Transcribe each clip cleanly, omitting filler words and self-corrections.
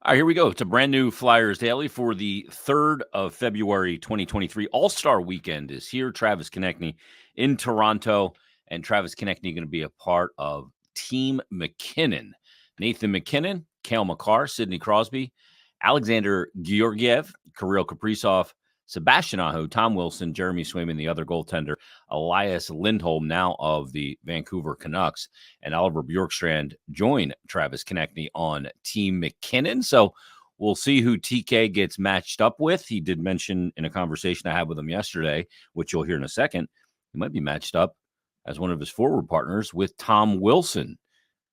All right, here we go. It's a brand new Flyers Daily for the 3rd of February, 2023. All-Star Weekend is here. Travis Konecny in Toronto, and Travis Konecny going to be a part of Team McKinnon. Nathan MacKinnon, Cale Makar, Sidney Crosby, Alexander Georgiev, Kirill Kaprizov, Sebastian Aho, Tom Wilson, Jeremy Swayman, the other goaltender, Elias Lindholm, now of the Vancouver Canucks, and Oliver Bjorkstrand join Travis Konecny on Team McKinnon. So we'll see who TK gets matched up with. He did mention in a conversation I had with him yesterday, which you'll hear in a second, he might be matched up as one of his forward partners with Tom Wilson.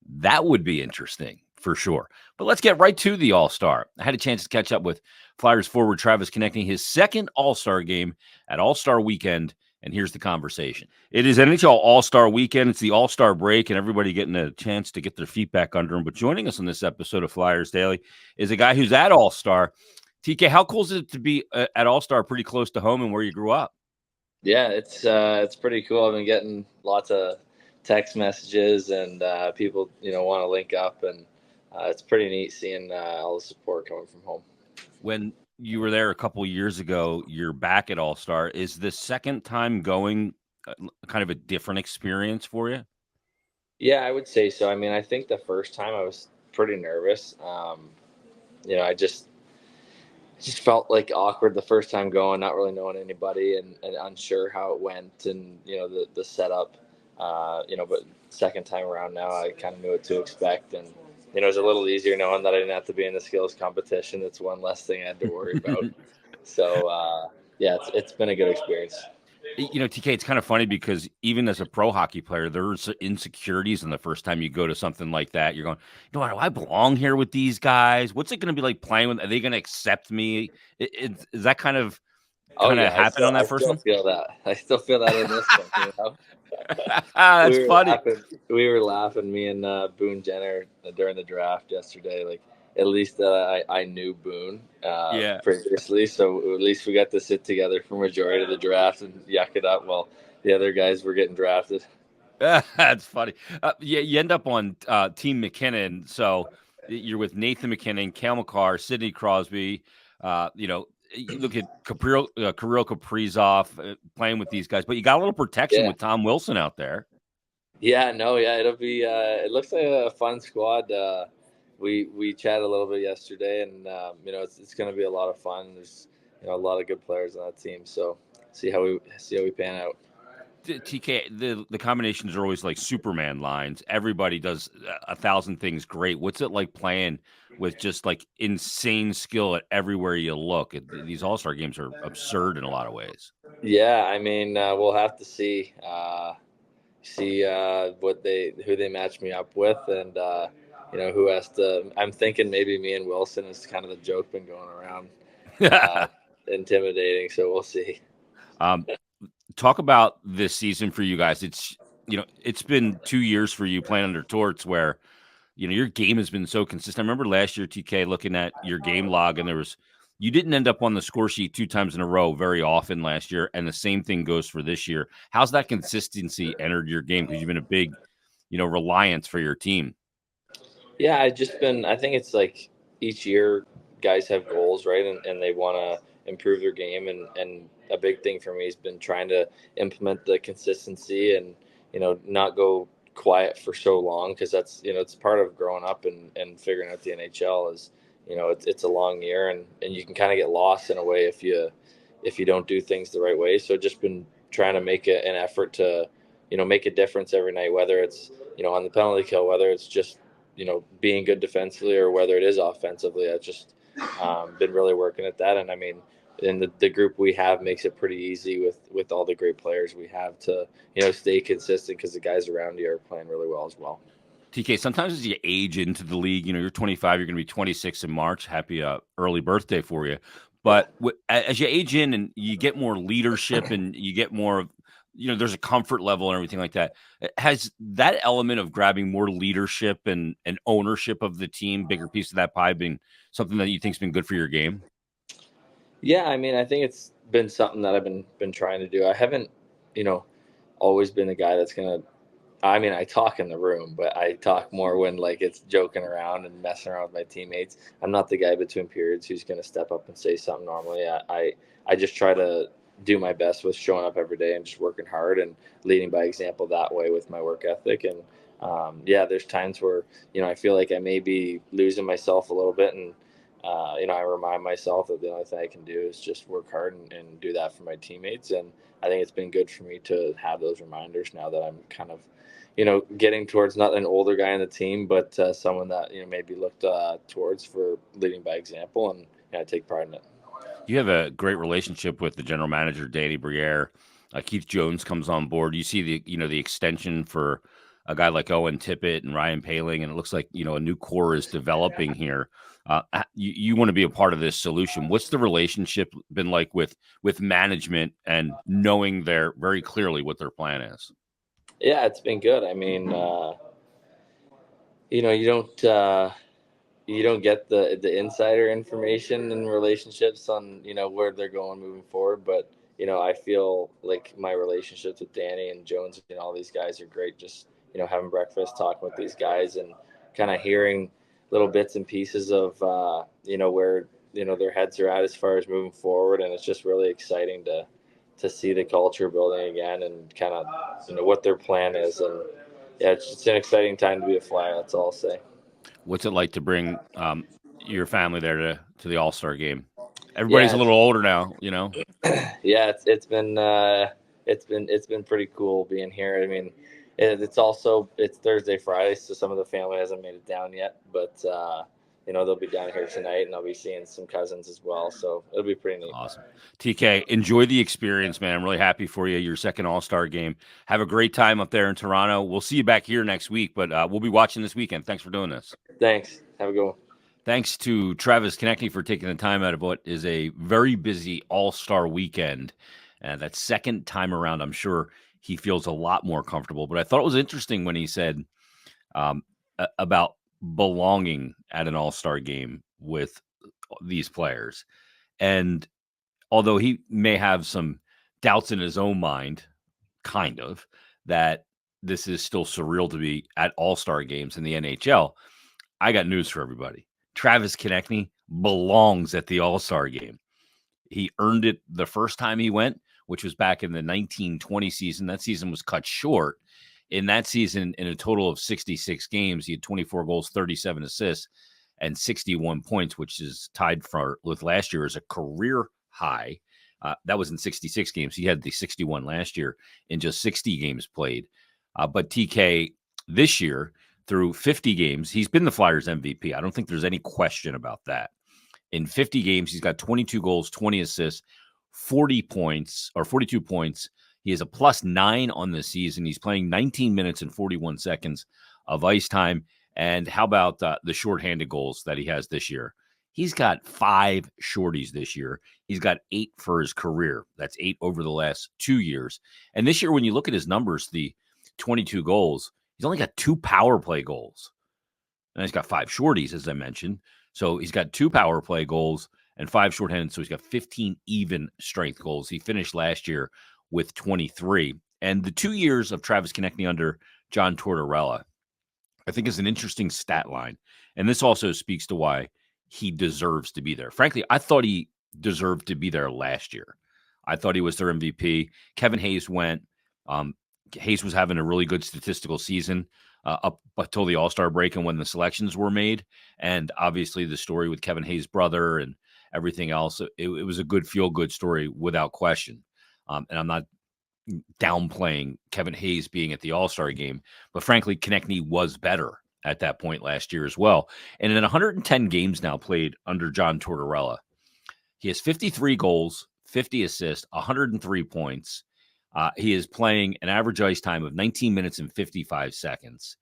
That would be interesting for sure. But let's get right to the All-Star. I had a chance to catch up with Flyers forward Travis Konecny, his second All-Star game at All-Star Weekend, and here's the conversation. It is NHL All-Star Weekend. It's the All-Star break, and everybody getting a chance to get their feet back under them. But joining us on this episode of Flyers Daily is a guy who's at All-Star. TK, how cool is it to be at All-Star pretty close to home and where you grew up? Yeah, it's pretty cool. I've been getting lots of text messages and people, want to link up, and it's pretty neat seeing all the support coming from home. When you were there a couple of years ago, you're back at All-Star. Is the second time going kind of a different experience for you? Yeah, I would say so. I mean, I think the first time I was pretty nervous. I just felt like awkward the first time going, not really knowing anybody and unsure how it went and the setup. But second time around now, I kind of knew what to expect, and it was a little easier knowing that I didn't have to be in the skills competition. It's one less thing I had to worry about. So yeah, it's been a good experience. TK, it's kind of funny because even as a pro hockey player, there's insecurities in the first time you go to something like that. You're going, do I belong here with these guys? What's it going to be like playing with? Are they going to accept me? Is that kind of Oh yeah, happen on that first one? feel that. I still feel that in this one. That's funny. We were laughing. Me and Boone Jenner during the draft yesterday. Like at least I knew Boone Yeah. previously, so at least we got to sit together for majority of the draft and yuck it up while the other guys were getting drafted. That's funny. You end up on Team McKinnon, so you're with Nathan MacKinnon, Cale Makar, Sidney Crosby. You look at Kirill Kaprizov playing with these guys, but you got a little protection with Tom Wilson out there. Yeah, it'll be. It looks like a fun squad. We chatted a little bit yesterday, and it's going to be a lot of fun. There's a lot of good players on that team, so see how we pan out. TK, the combinations are always like Superman lines. Everybody does 1,000 things great. What's it like playing with just like insane skill at everywhere you look? These All-Star games are absurd in a lot of ways. Yeah, I mean, we'll have to see who they match me up with, and who has to. I'm thinking maybe me and Wilson is kind of the joke been going around, intimidating. So we'll see. Talk about this season for you guys. It's been 2 years for you playing under Torts where, your game has been so consistent. I remember last year, TK, looking at your game log, and you didn't end up on the score sheet 2 times in a row very often last year, and the same thing goes for this year. How's that consistency entered your game? Because you've been a big, reliance for your team. Yeah, I think it's like each year guys have goals, right? And they want to improve their game. And a big thing for me has been trying to implement the consistency and, not go quiet for so long. Cause that's, it's part of growing up and figuring out the NHL is, it's a long year and you can kind of get lost in a way if you don't do things the right way. So just been trying to make an effort to, make a difference every night, whether it's, on the penalty kill, whether it's just, being good defensively or whether it is offensively. I've just been really working at that. And I mean, and the group we have makes it pretty easy with all the great players we have to, stay consistent because the guys around you are playing really well as well. TK, sometimes as you age into the league, you're 25, you're going to be 26 in March. Happy early birthday for you. But as you age in and you get more leadership and you get more of, there's a comfort level and everything like that. Has that element of grabbing more leadership and ownership of the team, bigger piece of that pie, been something that you think's been good for your game? Yeah, I mean, I think it's been something that I've been trying to do. I haven't, always been a guy that's gonna. I mean, I talk in the room, but I talk more when like it's joking around and messing around with my teammates. I'm not the guy between periods who's going to step up and say something normally. I just try to do my best with showing up every day and just working hard and leading by example that way with my work ethic. And yeah, there's times where, I feel like I may be losing myself a little bit. And, I remind myself that the only thing I can do is just work hard and do that for my teammates. And I think it's been good for me to have those reminders now that I'm kind of, getting towards not an older guy on the team, but someone that, maybe looked towards for leading by example. And I take pride in it. You have a great relationship with the general manager, Danny Briere. Keith Jones comes on board. You see the extension for a guy like Owen Tippett and Ryan Paling, and it looks like, a new core is developing here. You want to be a part of this solution. What's the relationship been like with management and knowing they're very clearly what their plan is? Yeah, it's been good. I mean, you don't get the insider information and relationships on where they're going moving forward, but I feel like my relationships with Danny and Jones and all these guys are great. Just having breakfast, talking with these guys, and kind of hearing little bits and pieces of where their heads are at as far as moving forward, and it's just really exciting to see the culture building again and kind of what their plan is. And yeah, it's an exciting time to be a Flyer. That's all I'll say. What's it like to bring your family there to the All-Star game? Everybody's Yeah, a little older now, yeah, it's been pretty cool being here. I mean, it's Thursday, Friday, so some of the family hasn't made it down yet, but they'll be down here tonight, and I'll be seeing some cousins as well. So it'll be pretty neat. Awesome. TK, enjoy the experience, man. I'm really happy for you. Your second All-Star game. Have a great time up there in Toronto. We'll see you back here next week, but we'll be watching this weekend. Thanks for doing this. Thanks. Have a good one. Thanks to Travis Konecny for taking the time out of what is a very busy All-Star weekend. That second time around, I'm sure he feels a lot more comfortable. But I thought it was interesting when he said about belonging at an All-Star game with these players. And although he may have some doubts in his own mind, kind of, that this is still surreal to be at All-Star games in the NHL, I got news for everybody. Travis Konecny belongs at the All-Star game. He earned it the first time he went, which was back in the 1920 season. That season was cut short. In that season, in a total of 66 games, he had 24 goals, 37 assists, and 61 points, which is tied with last year as a career high. That was in 66 games. He had the 61 last year in just 60 games played. But TK, this year, through 50 games, he's been the Flyers MVP. I don't think there's any question about that. In 50 games, he's got 22 goals, 20 assists, 40 points, or 42 points. He has a +9 on the season. He's playing 19 minutes and 41 seconds of ice time. And how about the shorthanded goals that he has this year? He's got 5 shorties this year. He's got 8 for his career. That's 8 over the last 2 years. And this year, when you look at his numbers, the 22 goals, he's only got 2 power play goals. And he's got 5 shorties, as I mentioned. So he's got 2 power play goals and 5 shorthanded. So he's got 15 even strength goals. He finished last year with 23. And the 2 years of Travis Konecny under John Tortorella, I think, is an interesting stat line. And this also speaks to why he deserves to be there. Frankly, I thought he deserved to be there last year. I thought he was their MVP. Kevin Hayes went. Hayes was having a really good statistical season up until the All-Star break and when the selections were made. And obviously the story with Kevin Hayes' brother and everything else, it was a good feel-good story without question. And I'm not downplaying Kevin Hayes being at the All-Star game, but frankly, Konecny was better at that point last year as well. And in 110 games now played under John Tortorella, he has 53 goals, 50 assists, 103 points. He is playing an average ice time of 19 minutes and 55 seconds.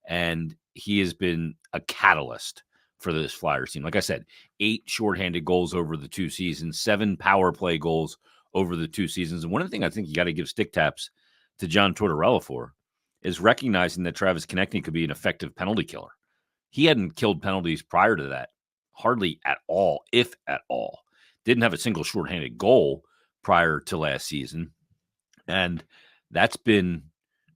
And he has been a catalyst for this Flyers team. Like I said, 8 shorthanded goals over the 2 seasons, 7 power play goals over the 2 seasons. And one of the things I think you got to give stick taps to John Tortorella for is recognizing that Travis Konecny could be an effective penalty killer. He hadn't killed penalties prior to that, hardly at all, if at all. Didn't have a single shorthanded goal prior to last season. And that's been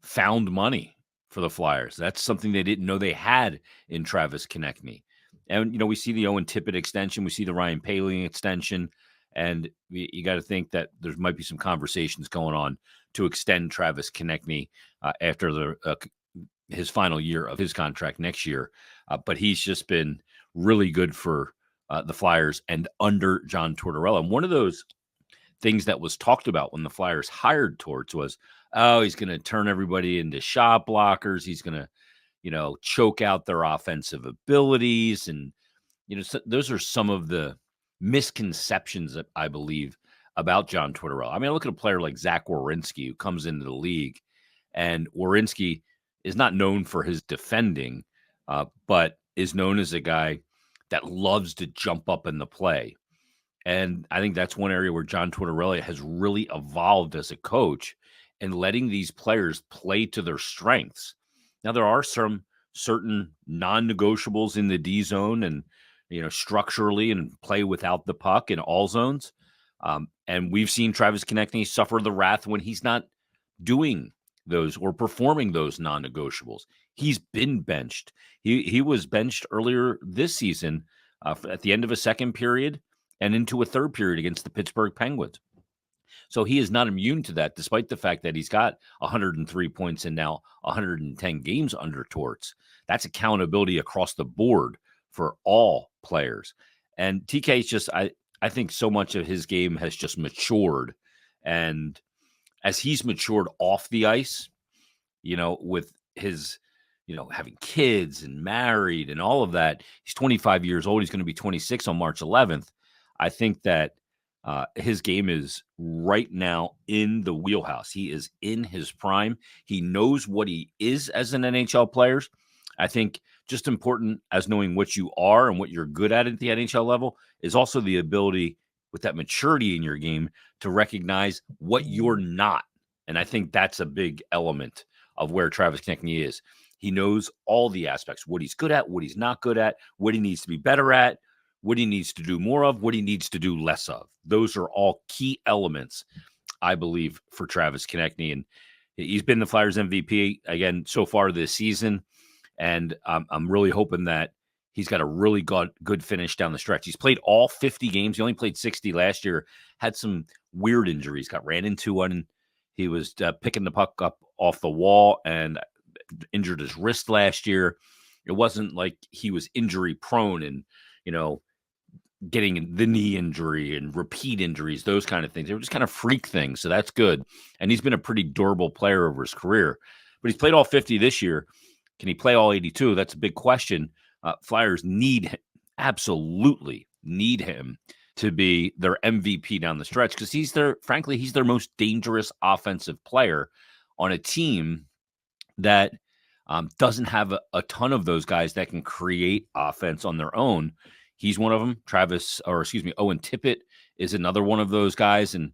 found money for the Flyers. That's something they didn't know they had in Travis Konecny. And, we see the Owen Tippett extension. We see the Ryan Poehling extension. And you got to think that there might be some conversations going on to extend Travis Konecny after his final year of his contract next year. But he's just been really good for the Flyers and under John Tortorella. And one of those things that was talked about when the Flyers hired Torts was, oh, he's going to turn everybody into shot blockers. He's going to, choke out their offensive abilities. And, so those are some of the misconceptions that I believe about John Tortorella. I mean, I look at a player like Zach Werenski, who comes into the league, and Werenski is not known for his defending, but is known as a guy that loves to jump up in the play. And I think that's one area where John Tortorella has really evolved as a coach and letting these players play to their strengths. Now, there are some certain non-negotiables in the D zone and, structurally and play without the puck in all zones. And we've seen Travis Konecny suffer the wrath when he's not doing those or performing those non-negotiables. He's been benched. He was benched earlier this season at the end of a second period and into a third period against the Pittsburgh Penguins. So he is not immune to that, despite the fact that he's got 103 points and now 110 games under Torts. That's accountability across the board for all players. And TK is just, I think so much of his game has just matured. And as he's matured off the ice, with his, having kids and married and all of that, he's 25 years old. He's going to be 26 on March 11th. I think that his game is right now in the wheelhouse. He is in his prime. He knows what he is as an NHL player. I think just important as knowing what you are and what you're good at the NHL level is also the ability with that maturity in your game to recognize what you're not. And I think that's a big element of where Travis Konecny is. He knows all the aspects, what he's good at, what he's not good at, what he needs to be better at, what he needs to do more of, what he needs to do less of. Those are all key elements, I believe, for Travis Konecny. And he's been the Flyers MVP again so far this season. And I'm really hoping that he's got a really good finish down the stretch. He's played all 50 games. He only played 60 last year, had some weird injuries, got ran into one. He was picking the puck up off the wall and injured his wrist last year. It wasn't like he was injury prone and, getting the knee injury and repeat injuries, those kind of things. They were just kind of freak things. So that's good. And he's been a pretty durable player over his career. But he's played all 50 this year. Can he play all 82? That's a big question. Flyers absolutely need him to be their MVP down the stretch because he's their most dangerous offensive player on a team that doesn't have a ton of those guys that can create offense on their own. He's one of them. Owen Tippett is another one of those guys. And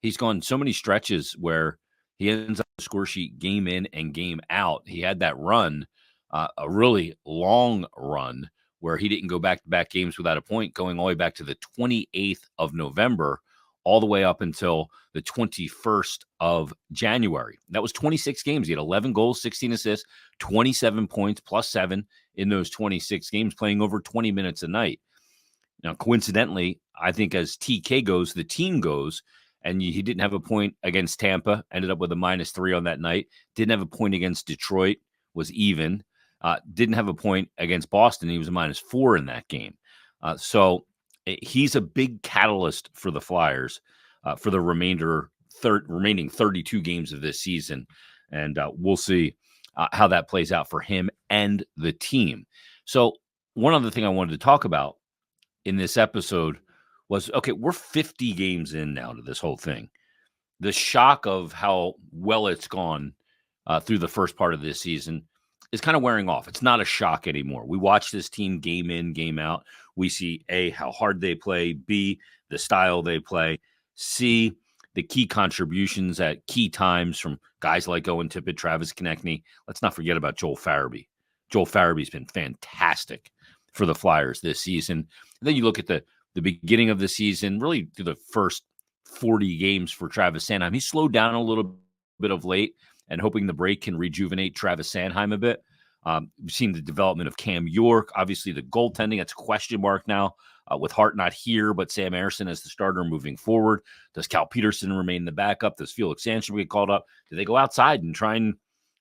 he's gone so many stretches where he ends up on the score sheet game in and game out. He had that run, a really long run, where he didn't go back-to-back games without a point, going all the way back to the 28th of November, all the way up until the 21st of January. That was 26 games. He had 11 goals, 16 assists, 27 points, plus 7 in those 26 games, playing over 20 minutes a night. Now, coincidentally, I think as TK goes, the team goes, and he didn't have a point against Tampa, ended up with a -3 on that night. Didn't have a point against Detroit, was even. Didn't have a point against Boston. He was a -4 in that game. So he's a big catalyst for the Flyers for the remaining 32 games of this season. And we'll see how that plays out for him and the team. So one other thing I wanted to talk about in this episode was, okay, we're 50 games in now to this whole thing. The shock of how well it's gone through the first part of this season is kind of wearing off. It's not a shock anymore. We watch this team game in, game out. We see A, how hard they play, B, the style they play, C, the key contributions at key times from guys like Owen Tippett, Travis Konecny. Let's not forget about Joel Farabee. Joel Farabee's been fantastic for the Flyers this season. And then you look at the beginning of the season, really through the first 40 games for Travis Sanheim. He slowed down a little bit of late, and hoping the break can rejuvenate Travis Sanheim a bit. We've seen the development of Cam York. Obviously, the goaltending, that's a question mark now with Hart not here, but Sam Ersson as the starter moving forward. Does Cal Peterson remain the backup? Does Felix Sandstrom get called up? Do they go outside and try and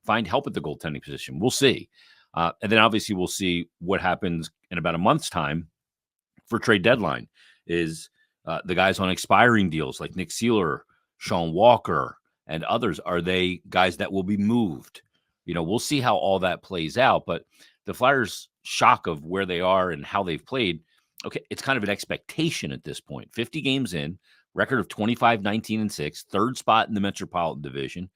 find help at the goaltending position? We'll see. And then obviously we'll see what happens in about a month's time for trade deadline. Is the guys on expiring deals like Nick Seeler, Sean Walker, and others, are they guys that will be moved? We'll see how all that plays out. But the Flyers' shock of where they are and how they've played, okay, it's kind of an expectation at this point. 50 games in, record of 25, 19, and 6, third spot in the Metropolitan Division.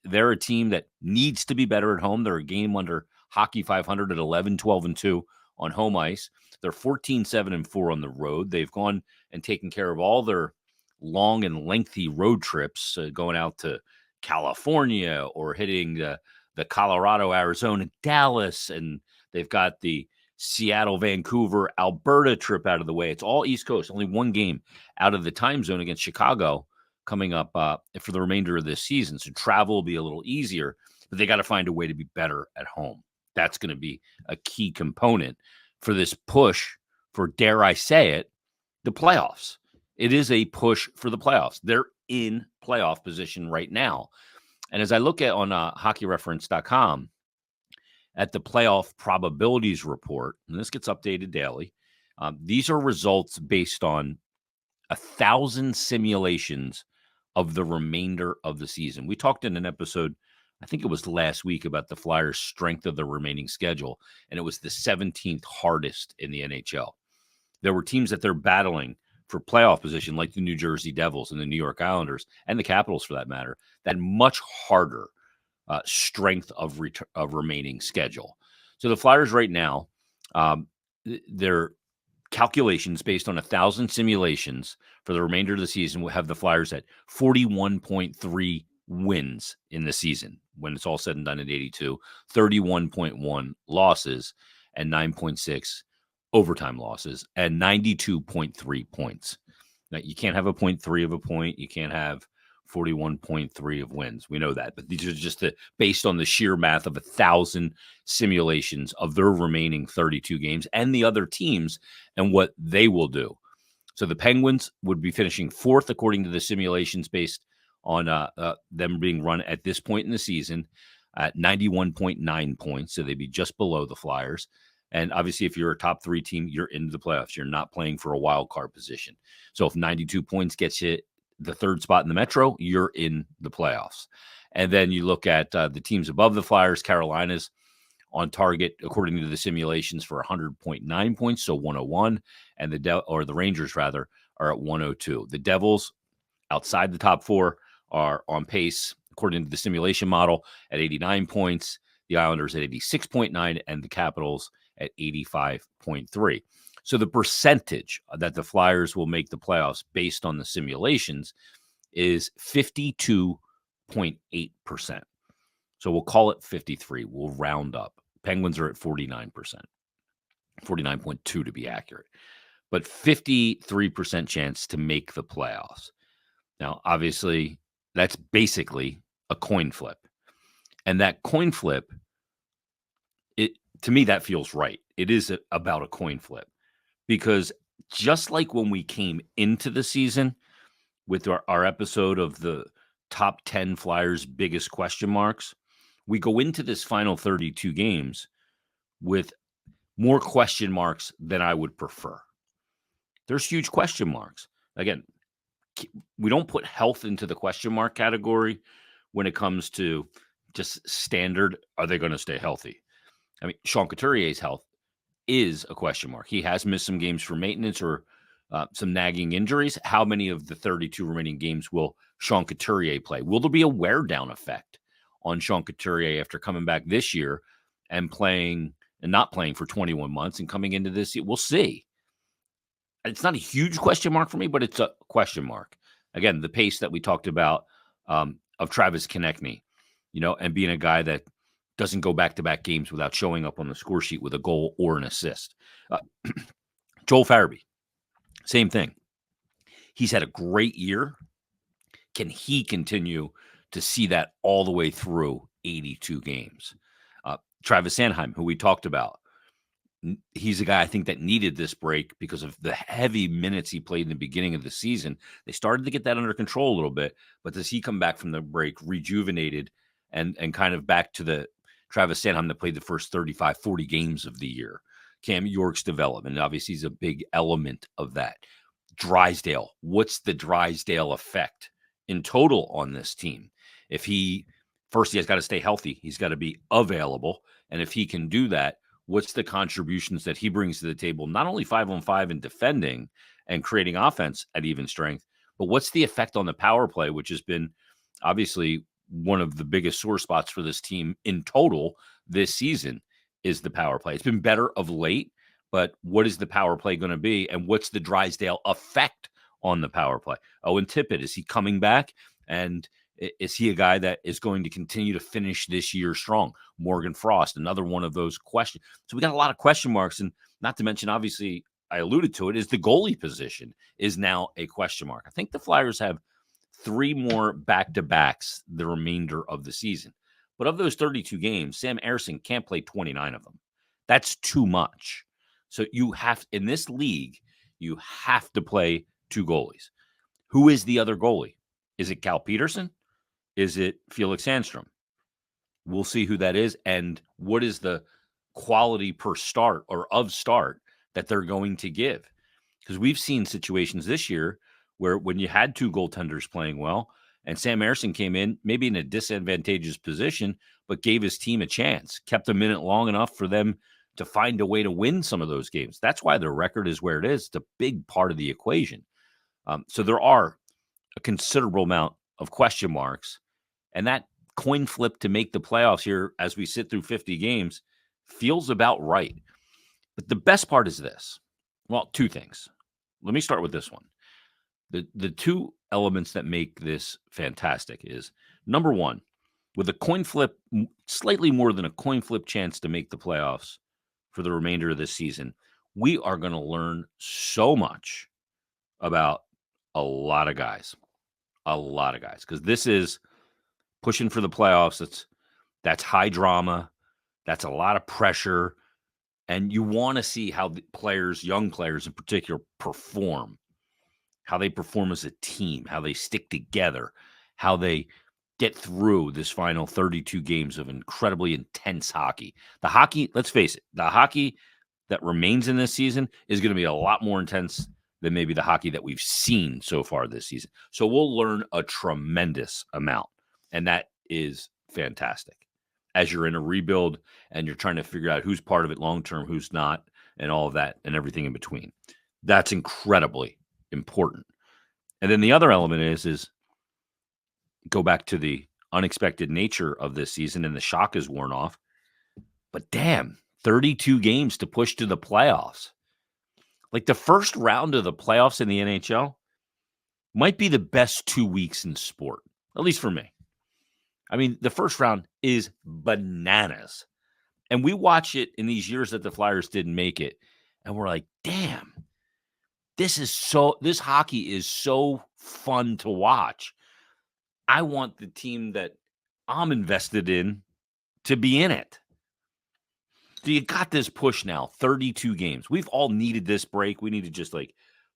They're a team that needs to be better at home. They're a game under Hockey 500 at 11, 12, and 2 on home ice. They're 14, 7, and 4 on the road. They've gone and taken care of all their long and lengthy road trips, going out to California or hitting the Colorado, Arizona, Dallas, and they've got the Seattle, Vancouver, Alberta trip out of the way. It's all East Coast. Only one game out of the time zone against Chicago coming up for the remainder of this season. So travel will be a little easier, but they got to find a way to be better at home. That's going to be a key component for this push for, dare I say it, the playoffs. It is a push for the playoffs. They're in playoff position right now. And as I look at on hockeyreference.com at the playoff probabilities report, and this gets updated daily, these are results based on 1,000 simulations of the remainder of the season. We talked in an episode, I think it was last week, about the Flyers' strength of the remaining schedule, and it was the 17th hardest in the NHL. There were teams that they're battling for playoff position, like the New Jersey Devils and the New York Islanders, and the Capitals for that matter, that much harder strength of remaining schedule. So the Flyers right now, their calculations based on 1,000 simulations for the remainder of the season will have the Flyers at 41.3 wins in the season when it's all said and done at 82, 31.1 losses, and 9.6 overtime losses, and 92.3 points. Now, you can't have a 0.3 of a point. You can't have 41.3 of wins. We know that, but these are just based on the sheer math of 1,000 simulations of their remaining 32 games and the other teams and what they will do. So the Penguins would be finishing fourth according to the simulations based on them being run at this point in the season at 91.9 points. So they'd be just below the Flyers. And obviously, if you're a top three team, you're into the playoffs. You're not playing for a wild card position. So if 92 points gets you the third spot in the Metro, you're in the playoffs. And then you look at the teams above the Flyers. Carolina's on target, according to the simulations, for 100.9 points, so 101. And the Rangers, rather, are at 102. The Devils, outside the top four, are on pace, according to the simulation model, at 89 points. The Islanders at 86.9, and the Capitals at 85.3. So the percentage that the Flyers will make the playoffs based on the simulations is 52.8%. So we'll call it 53. We'll round up. Penguins are at 49%, 49.2 to be accurate, but 53% chance to make the playoffs. Now, obviously, that's basically a coin flip. And that coin flip, to me, that feels right. It is about a coin flip, because just like when we came into the season with our episode of the top 10 Flyers' biggest question marks, we go into this final 32 games with more question marks than I would prefer. There's huge question marks. Again, we don't put health into the question mark category when it comes to just standard, are they going to stay healthy? I mean, Sean Couturier's health is a question mark. He has missed some games for maintenance or some nagging injuries. How many of the 32 remaining games will Sean Couturier play? Will there be a wear down effect on Sean Couturier after coming back this year and playing and not playing for 21 months and coming into this year? We'll see. It's not a huge question mark for me, but it's a question mark. Again, the pace that we talked about of Travis Konecny, and being a guy that doesn't go back-to-back games without showing up on the score sheet with a goal or an assist. Joel Farabee, same thing. He's had a great year. Can he continue to see that all the way through 82 games. Travis Sanheim, who we talked about, he's a guy I think that needed this break because of the heavy minutes he played in the beginning of the season. They started to get that under control a little bit, but does he come back from the break rejuvenated and kind of back to the Travis Sanheim that played the first 35, 40 games of the year? Cam York's development, obviously, is a big element of that. Drysdale, what's the Drysdale effect in total on this team? If he has got to stay healthy, he's got to be available. And if he can do that, what's the contributions that he brings to the table, not only 5-on-5 in defending and creating offense at even strength, but what's the effect on the power play, which has been obviously one of the biggest sore spots for this team in total this season is the power play. It's been better of late, but what is the power play going to be? And what's the Drysdale effect on the power play? Owen Tippett, is he coming back? And is he a guy that is going to continue to finish this year strong? Morgan Frost, another one of those questions. So we got a lot of question marks, and not to mention, obviously, I alluded to it, is the goalie position is now a question mark. I think the Flyers have 3 more back-to-backs the remainder of the season. But of those 32 games, Sam Ersson can't play 29 of them. That's too much. So you have, in this league, you have to play 2 goalies. Who is the other goalie? Is it Cal Peterson? Is it Felix Sandstrom? We'll see who that is and what is the quality per start or of start that they're going to give. Because we've seen situations this year where when you had 2 goaltenders playing well and Sam Ersson came in maybe in a disadvantageous position, but gave his team a chance, kept them in it long enough for them to find a way to win some of those games. That's why their record is where it is. It's a big part of the equation. So there are a considerable amount of question marks, and that coin flip to make the playoffs here as we sit through 50 games feels about right. But the best part is this. Well, 2 things. Let me start with this one. The 2 elements that make this fantastic is, number 1, with a coin flip, slightly more than a coin flip chance to make the playoffs for the remainder of this season, we are going to learn so much about a lot of guys, because this is pushing for the playoffs. That's high drama. That's a lot of pressure. And you want to see how the players, young players in particular, perform, how they perform as a team, how they stick together, how they get through this final 32 games of incredibly intense hockey. The hockey, let's face it, the hockey that remains in this season is going to be a lot more intense than maybe the hockey that we've seen so far this season. So we'll learn a tremendous amount, and that is fantastic. As you're in a rebuild and you're trying to figure out who's part of it long-term, who's not, and all of that and everything in between. That's incredibly important. And then the other element is go back to the unexpected nature of this season, and the shock is worn off. But damn, 32 games to push to the playoffs. Like the first round of the playoffs in the NHL might be the best 2 weeks in sport, at least for me. I mean, the first round is bananas. And we watch it in these years that the Flyers didn't make it, and we're like, damn, this hockey is so fun to watch. I want the team that I'm invested in to be in it. So you got this push now, 32 games. We've all needed this break. We need to just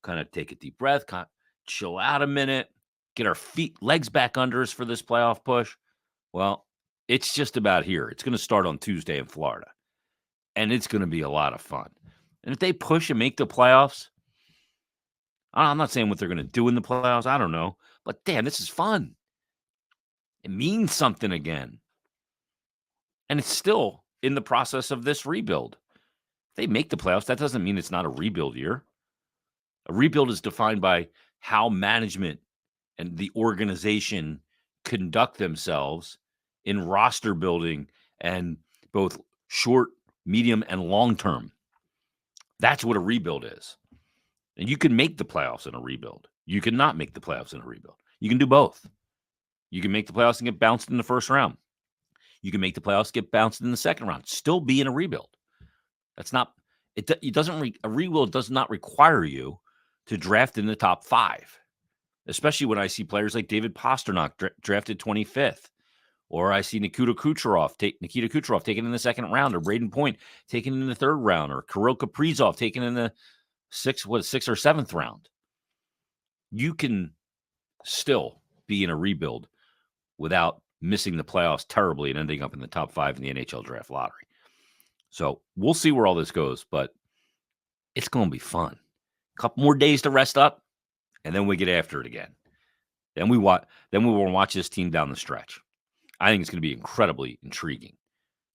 kind of take a deep breath, kind of chill out a minute, get our legs back under us for this playoff push. Well, it's just about here. It's going to start on Tuesday in Florida, and it's going to be a lot of fun. And if they push and make the playoffs, I'm not saying what they're going to do in the playoffs. I don't know. But damn, this is fun. It means something again. And it's still in the process of this rebuild. If they make the playoffs, that doesn't mean it's not a rebuild year. A rebuild is defined by how management and the organization conduct themselves in roster building and both short, medium, and long term. That's what a rebuild is. And you can make the playoffs in a rebuild. You cannot make the playoffs in a rebuild. You can do both. You can make the playoffs and get bounced in the first round. You can make the playoffs, get bounced in the second round, still be in a rebuild. That's not, a rebuild does not require you to draft in the top 5. especially when I see players like David Pastrnak drafted 25th, or I see Nikita Kucherov taken in the second round, or Braden Point taken in the third round, or Kirill Kaprizov taken in the sixth or seventh round. You can still be in a rebuild without missing the playoffs terribly and ending up in the top 5 in the NHL draft lottery. So we'll see where all this goes, but it's going to be fun. A couple more days to rest up, and then we get after it again. Then we will watch this team down the stretch. I think it's going to be incredibly intriguing.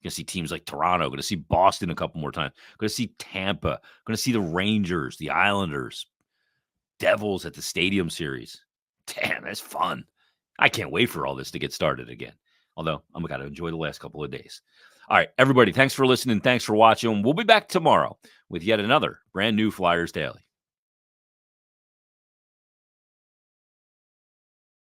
Going to see teams like Toronto, going to see Boston a couple more times, going to see Tampa, going to see the Rangers, the Islanders, Devils at the Stadium Series. Damn, that's fun. I can't wait for all this to get started again. Although I'm going to enjoy the last couple of days. All right, everybody, thanks for listening. Thanks for watching. We'll be back tomorrow with yet another brand new Flyers Daily.